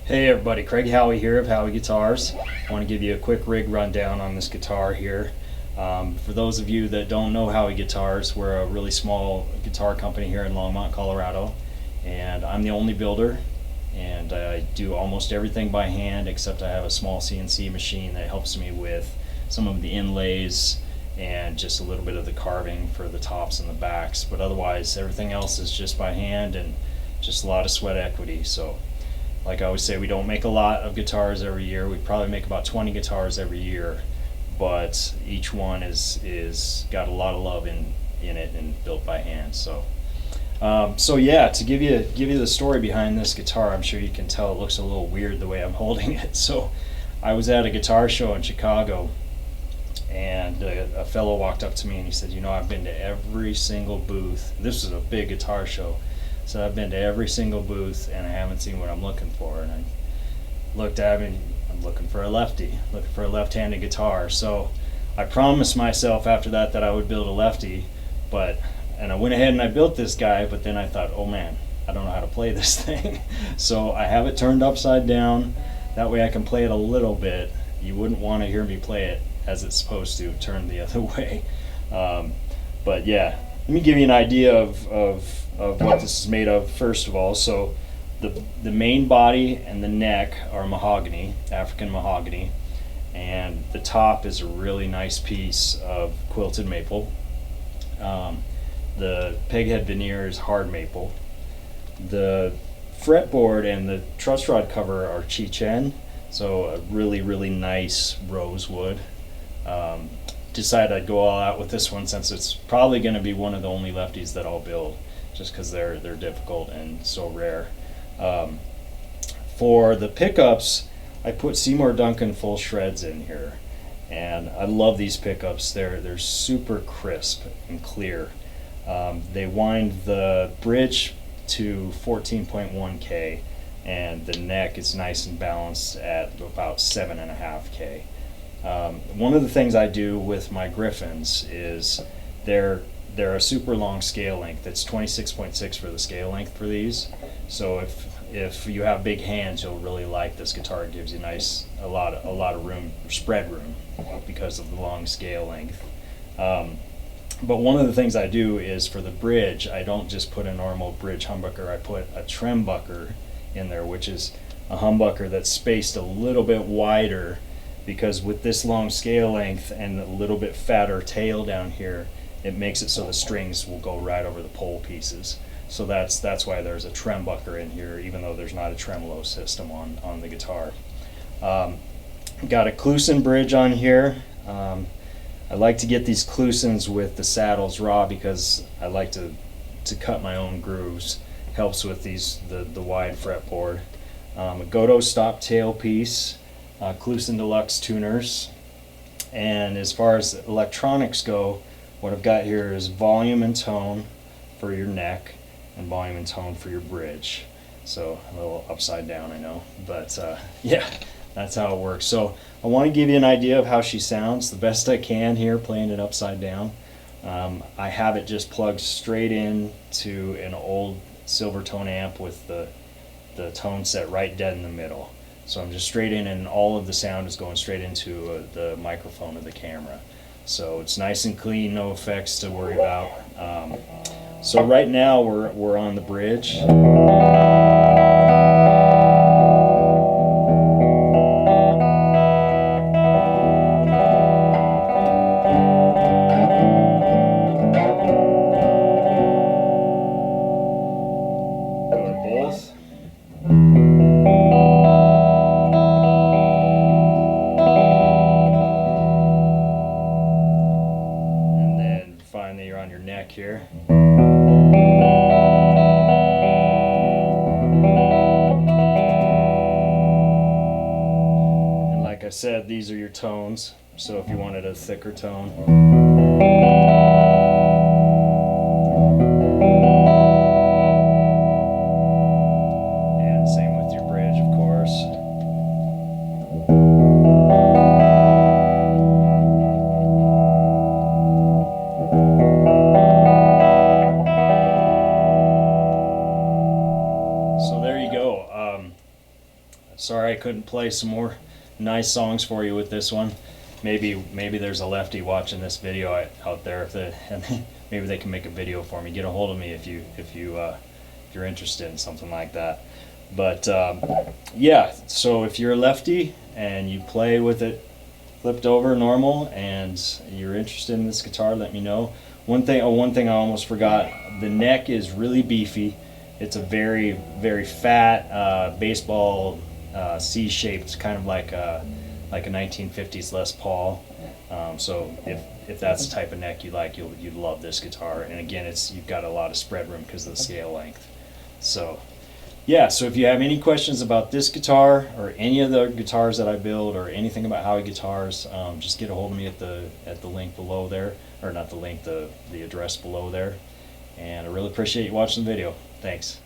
Hey everybody, Craig Howie here of Howie Guitars. I want to give you a quick rig rundown on this guitar here. For those of you that don't know Howie Guitars, we're a really small guitar company here in Longmont, Colorado, and I'm the only builder, and I do almost everything by hand except I have a small CNC machine that helps me with some of the inlays and just a little bit of the carving for the tops and the backs, but otherwise everything else is just by hand and just a lot of sweat equity. So like I always say, we don't make a lot of guitars every year. We probably make about 20 guitars every year, but each one is got a lot of love in it and built by hand. So yeah, to give you the story behind this guitar, I'm sure you can tell it looks a little weird the way I'm holding it. So I was at a guitar show in Chicago, and a fellow walked up to me and he said, I've been to every single booth. This is a big guitar show. So I've been to every single booth and I haven't seen what I'm looking for. And I looked at him, I'm looking for a lefty, looking for a left-handed guitar. So I promised myself after that I would build a lefty, and I went ahead and I built this guy, but then I thought, oh man, I don't know how to play this thing. So I have it turned upside down. That way I can play it a little bit. You wouldn't want to hear me play it as it's supposed to, turn the other way. But yeah, let me give you an idea of what this is made of first of all. So the main body and the neck are mahogany, African mahogany, and the top is a really nice piece of quilted maple. The peghead veneer is hard maple. The fretboard and the truss rod cover are chichen, so a really nice rosewood. Decided I'd go all out with this one since it's probably going to be one of the only lefties that I'll build, just because they're difficult and so rare. For the pickups, I put Seymour Duncan full shreds in here, and I love these pickups. They're super crisp and clear. They wind the bridge to 14.1K, and the neck is nice and balanced at about 7.5K. One of the things I do with my Griffins is they're a super long scale length. It's 26.6 for the scale length for these. So if you have big hands, you'll really like this guitar. It gives you a lot of room, spread room, because of the long scale length. But one of the things I do is for the bridge, I don't just put a normal bridge humbucker. I put a trembucker in there, which is a humbucker that's spaced a little bit wider, because with this long scale length and a little bit fatter tail down here, it makes it so the strings will go right over the pole pieces. So that's why there's a trembucker in here, even though there's not a tremolo system on the guitar. Got a Kluson bridge on here. I like to get these Klusons with the saddles raw because I like to cut my own grooves. Helps with the wide fretboard. A Goto stop tail piece. Kluson Deluxe tuners. And as far as electronics go, what I've got here is volume and tone for your neck and volume and tone for your bridge. So a little upside down, I know, but yeah, that's how it works. So I want to give you an idea of how she sounds the best I can here, playing it upside down. I have it just plugged straight in to an old Silvertone amp with the tone set right dead in the middle. So I'm just straight in, and all of the sound is going straight into the microphone of the camera. So it's nice and clean, no effects to worry about. So right now we're on the bridge. Go to both. Finally, you're on your neck here. And like I said, these are your tones. So if you wanted a thicker tone. And same with your bridge, of course. sorry I couldn't play some more nice songs for you with this one. Maybe there's a lefty watching this video out there, and maybe they can make a video for me. Get a hold of me if you're interested in something like that. But yeah, so if you're a lefty and you play with it flipped over normal and you're interested in this guitar, let me know. One thing I almost forgot, the neck is really beefy. It's a very, very fat baseball C-shaped, kind of like a 1950s Les Paul. So if that's the type of neck you like, you'd love this guitar. And again, you've got a lot of spread room because of the scale length. So yeah, so if you have any questions about this guitar or any of the guitars that I build or anything about Howie guitars, just get a hold of me at the link below there, or not the link, the address below there. And I really appreciate you watching the video. Thanks.